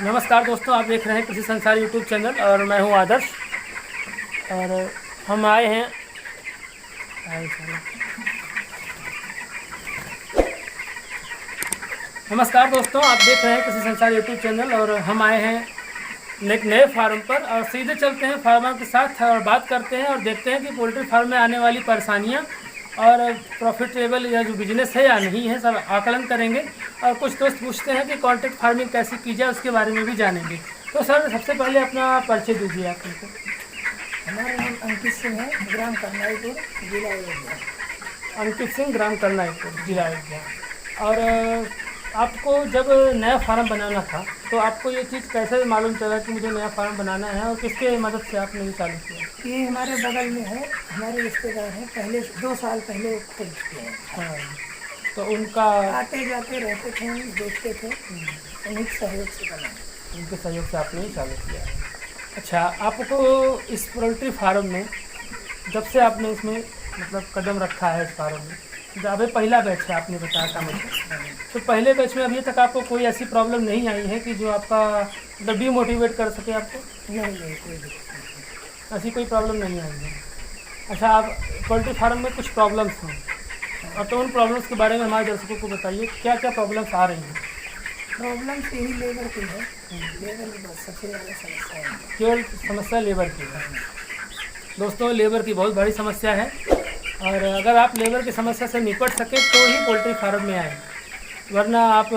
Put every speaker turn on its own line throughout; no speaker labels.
नमस्कार दोस्तों, आप देख रहे हैं कृषि संसार यूट्यूब चैनल और मैं हूं आदर्श। और हम आए हैं नमस्कार दोस्तों, आप देख रहे हैं कृषि संसार यूट्यूब चैनल और हम आए हैं एक नए फार्म पर और सीधे चलते हैं फार्मर के साथ और बात करते हैं और देखते हैं कि पोल्ट्री फार्म में आने वाली परेशानियां और प्रॉफिटेबल या जो बिजनेस है या नहीं है, सब आकलन करेंगे। और कुछ दोस्त पूछते हैं कि कॉन्ट्रैक्ट फार्मिंग कैसे की जाए, उसके बारे में भी जानेंगे। तो सर, सबसे पहले अपना परिचय दीजिए आप हमको।
हमारा नाम अंकित सिंह है, ग्राम करनाईपुर, जिला अयोध्या।
अंकित सिंह, ग्राम करनाईपुर, जिला अयोध्या। और आपको जब नया फार्म बनाना था तो आपको ये चीज़ कैसे मालूम चला कि मुझे नया फार्म बनाना है और किसके मदद से आपने ये चालू किया?
ये हमारे बगल में है, हमारे रिश्तेदार हैं, पहले 2 साल पहले खोल चुके हैं।
हाँ, तो उनका
आते जाते रहते थे, देखते थे, उन्हीं के सहयोग से बना।
उनके सहयोग से आपने ये चालू किया है। अच्छा, आपको इस पोल्ट्री फार्म में जब से आपने इसमें मतलब कदम रखा है इस फार्म में, अभी पहला बैच है आपने बताया था मुझे, तो पहले बैच में अभी तक आपको कोई ऐसी प्रॉब्लम नहीं आई है कि जो आपका मतलब डीमोटिवेट कर सके आपको?
नहीं, कोई दिक्कत नहीं।
ऐसी कोई प्रॉब्लम नहीं आई है। अच्छा, आप पोल्ट्री फार्म में कुछ प्रॉब्लम्स हैं और तो उन प्रॉब्लम्स के बारे में हमारे दर्शकों को बताइए, क्या क्या प्रॉब्लम्स आ रही हैं?
प्रॉब्लम से ही लेबर की है, लेबर की बस सबसे ज़्यादा समस्या है।
केवल समस्या लेबर की है। दोस्तों, लेबर की बहुत बड़ी समस्या है और अगर आप लेबर की समस्या से निपट सके तो ही पोल्ट्री फार्म में आए, वरना आप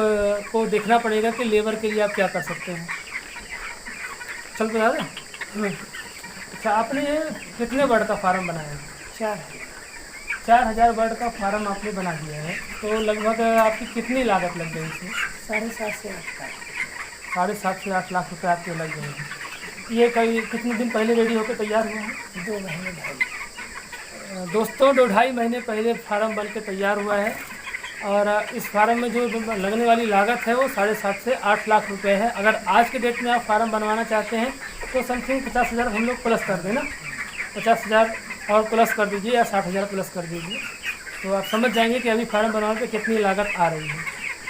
को देखना पड़ेगा कि लेबर के लिए आप क्या कर सकते हैं। चल बता दें। अच्छा, आपने ये कितने बर्ड का फार्म बनाया है? 4000 बर्ड का फार्म आपने बना दिया है, तो लगभग आपकी कितनी लागत लग गई इसमें?
7.5 से 8 लाख।
7.5 से 8 लाख रुपये आपके लग गए हैं। ये कई कितने दिन पहले रेडी होकर तैयार हुआ है?
2 महीने ढाई।
दोस्तों, 2-2.5 महीने पहले फार्म बन के तैयार हुआ है और इस फार्म में जो लगने वाली लागत है वो 7.5 से 8 लाख रुपए है। अगर आज के डेट में आप फार्म बनवाना चाहते हैं तो समथिंग 50,000 हम लोग प्लस कर देना, 50,000 और प्लस कर दीजिए या 60,000 प्लस कर दीजिए, तो आप समझ जाएंगे कि अभी फार्म बनवाने पे कितनी लागत आ रही है।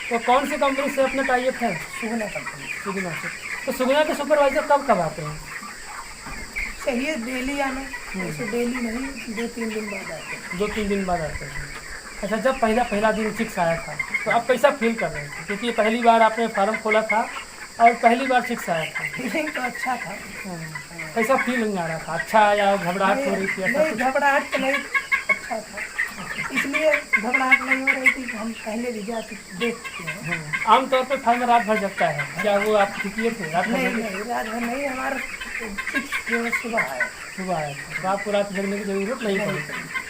तो कौन सी कंपनी से अपना टाइप है?
सुगना कंपनी।
सुगना से। तो सुगना के सुपरवाइजर कब कब आते हैं?
चाहिए डेली आना, ऐसे डेली नहीं, 2-3 दिन बाद आते हैं।
2-3 दिन बाद आते हैं। अच्छा, जब पहला दिन चिक्स आया था तो आप कैसा फील कर रहे थे, क्योंकि पहली बार आपने फार्म खोला था और पहली बार चिक्स आया था?
फीलिंग तो अच्छा था।
कैसा फीलिंग आ रहा था? अच्छा या घबराहट हो रही थी? ऐसा
नहीं, घबराहट तो नहीं, अच्छा था। इसलिए घबराहट नहीं हो रही थी कि हम पहले भी जा देख चुके हैं।
आमतौर पर फार्म रात भर जगता है, क्या वो आप किए थे रात भर?
नहीं, रात भर नहीं, हमारा चिक्स जो है सुबह आया।
सुबह आया था, तो आपको रात जगने की जरूरत नहीं पड़ी।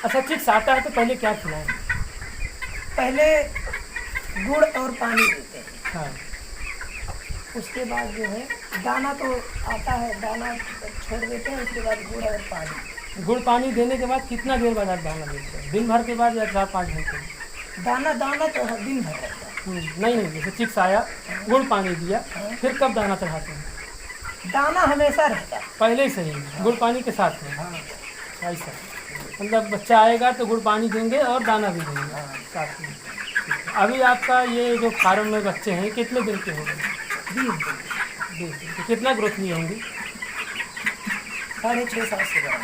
अच्छा, चिक्स आता है तो पहले क्या खिलाएं?
पहले गुड़ और पानी देते हैं।
हाँ,
उसके बाद जो है दाना तो आता है, दाना छोड़ देते हैं, उसके बाद गुड़ और पानी।
गुड़ पानी देने के बाद कितना देर बाद आप दाना देते हैं? दिन भर के बाद या 4-5 घंटे?
दाना तो हर दिन भर रहता है।
नहीं, जैसे चिक्स आया, गुड़ पानी दिया, फिर कब दाना चढ़ाते हैं?
दाना हमेशा रहता है।
पहले से ही गुड़ पानी के साथ में?
हाँ,
ऐसा मतलब बच्चा आएगा तो गुड़ पानी देंगे और दाना भी देंगे साथ में। अभी आपका ये जो फार्म में बच्चे हैं कितने दिन के हो गए?
20 दिन।
20 दिन के। कितना ग्रोथ लिए होंगी?
6.5-7 ग्राम।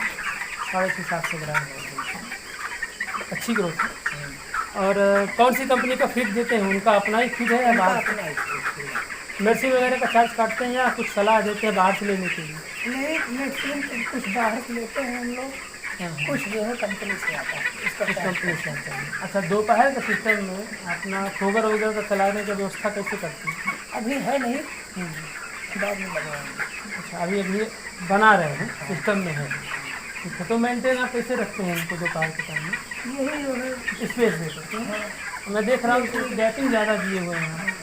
6.5-7 ग्राम। अच्छी ग्रोथ है। और कौन सी कंपनी का फीड देते हैं? उनका अपना ही फीड है या बाहर?
अपना ही।
मेडिसिन वगैरह का चार्ज काटते हैं या कुछ सलाह देते हैं बाहर से लेने के लिए?
नहीं, मेडिसिन कुछ बाहर से लेते हैं हम लोग, कुछ जो है कंपनी से आता है, उसका
कुछ
चार्ज।
कंपनी से आता है। अच्छा, दोपहर के सिस्टम में अपना फोगर वगैरह का चलाने की व्यवस्था कैसे करती है?
अभी है नहीं, बाद में लगवाएंगे।
अच्छा, अभी बना रहे हैं, सिस्टम में है। ठीक है, तो मेंटेन आप कैसे रखते हैं इनको दोपहर के टाइम में?
यही जो है
स्पेस दे सकते हैं। मैं देख रहा हूँ कि गैपिंग ज़्यादा दिए हुए हैं,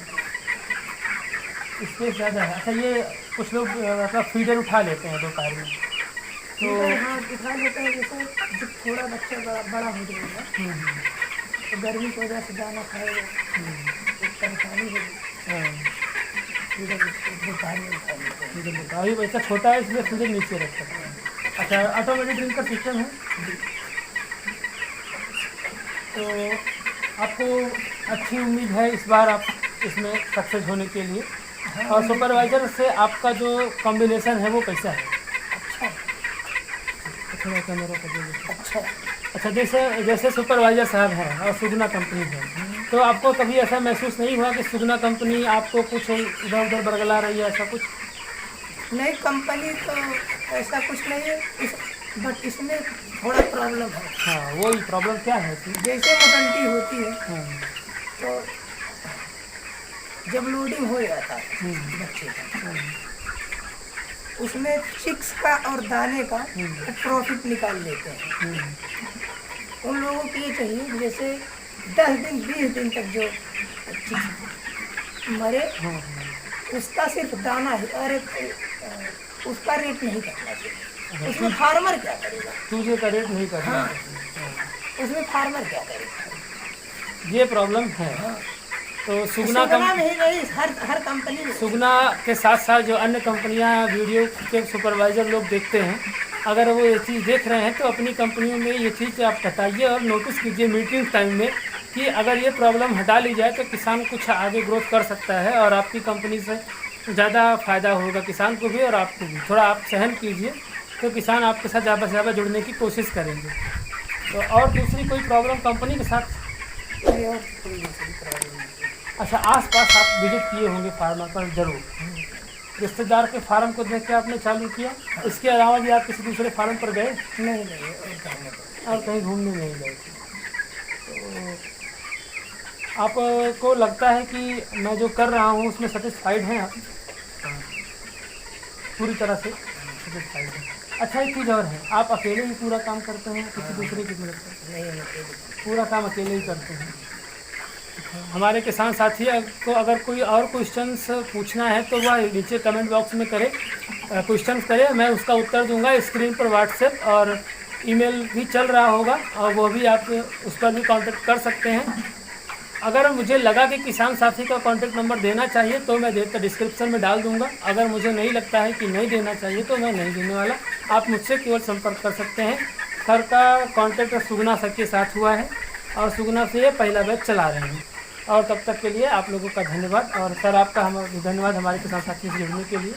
स्पेस ज़्यादा है। अच्छा, ये कुछ लोग मतलब फीडर उठा लेते हैं दोपहर में, तो
हाँ दिखा देते हैं। जैसे जब थोड़ा बच्चा बड़ा हो जाएगा तो गर्मी की वजह से दाना खाएगा, एक परेशानी होगी, दोपहर में उठा देते हैं।
फीडर होता है। अभी बच्चा छोटा है इसलिए फीडर नीचे रख सकते हैं। अच्छा, ऑटोमेटिक ड्रिंक का सिस्टम है, तो आपको अच्छी उम्मीद है इस बार आप इसमें सक्सेस होने के लिए? और सुपरवाइज़र से आपका जो कॉम्बिनेशन है वो कैसा है?
अच्छा
थोड़ा कैमरा कर दीजिए।
अच्छा।
अच्छा, जैसे जैसे सुपरवाइज़र साहब हैं और सुगना कंपनी है, तो आपको कभी ऐसा महसूस नहीं हुआ कि सुगना कंपनी आपको कुछ इधर उधर बरगला रही है, ऐसा कुछ?
नहीं, कंपनी तो ऐसा कुछ नहीं है बट इसमें थोड़ा प्रॉब्लम है।
हाँ, वही प्रॉब्लम क्या है इसमें?
जैसे मोटलिटी होती है
हाँ,
तो जब लोडिंग हो जाता है बच्चे का, उसमें चिक्स का और दाने का प्रॉफिट निकाल लेते हैं। उन लोगों को ये चाहिए कि जैसे 10 दिन 20 दिन तक जो चिक्स मरे उसका सिर्फ दाना ही, और उसका रेट नहीं करना चाहिए। उसमें फार्मर क्या करेगा?
चूजे का रेट नहीं करना।
उसमें फार्मर क्या करेगा?
ये प्रॉब्लम है। तो सुगना
नहीं, हर कंपनी में।
सुगना के साथ साथ जो अन्य कंपनियां वीडियो के सुपरवाइज़र लोग देखते हैं, अगर वो ये चीज़ देख रहे हैं तो अपनी कंपनियों में ये चीज़ आप बताइए और नोटिस कीजिए मीटिंग टाइम में कि अगर ये प्रॉब्लम हटा ली जाए तो किसान कुछ आगे ग्रोथ कर सकता है और आपकी कंपनी से ज़्यादा फ़ायदा होगा किसान को भी और आपको भी। थोड़ा आप सहन कीजिए तो किसान आपके साथ ज़्यादा से ज़्यादा जुड़ने की कोशिश करेंगे। तो और दूसरी कोई प्रॉब्लम कंपनी के साथ? अच्छा, आसपास आप विजिट किए होंगे फार्मर पर ज़रूर, रिश्तेदार के फार्म को देख के आपने चालू किया? इसके अलावा भी आप किसी दूसरे फार्म पर गए?
नहीं,
और कहीं घूमने नहीं गए? तो आपको लगता है कि मैं जो कर रहा हूँ उसमें सेटिस्फाइड हैं आप? पूरी तरह से सेटिस्फाइड हैं। अच्छा, एक चीज़ और है, आप अकेले ही पूरा काम करते हैं, किसी दूसरे की मदद करते हैं?
नहीं,
पूरा काम अकेले ही करते हैं। हमारे किसान साथी को अगर कोई और क्वेश्चंस पूछना है तो वह नीचे कमेंट बॉक्स में करे, क्वेश्चंस करे, मैं उसका उत्तर दूंगा। स्क्रीन पर व्हाट्सएप और ईमेल भी चल रहा होगा और वो भी आप उस पर भी कांटेक्ट कर सकते हैं। अगर मुझे लगा कि किसान साथी का कांटेक्ट नंबर देना चाहिए तो मैं डिस्क्रिप्शन में डाल दूंगा। अगर मुझे नहीं लगता है कि नहीं देना चाहिए तो मैं नहीं देने वाला। आप मुझसे केवल संपर्क कर सकते हैं। सर का कांटेक्ट सुगना सर के साथ हुआ है और सुगना से ये पहला बैच चला रहे हैं। और तब तक के लिए आप लोगों का धन्यवाद और सर आपका धन्यवाद हमारे किसान साथी से जुड़ने के लिए।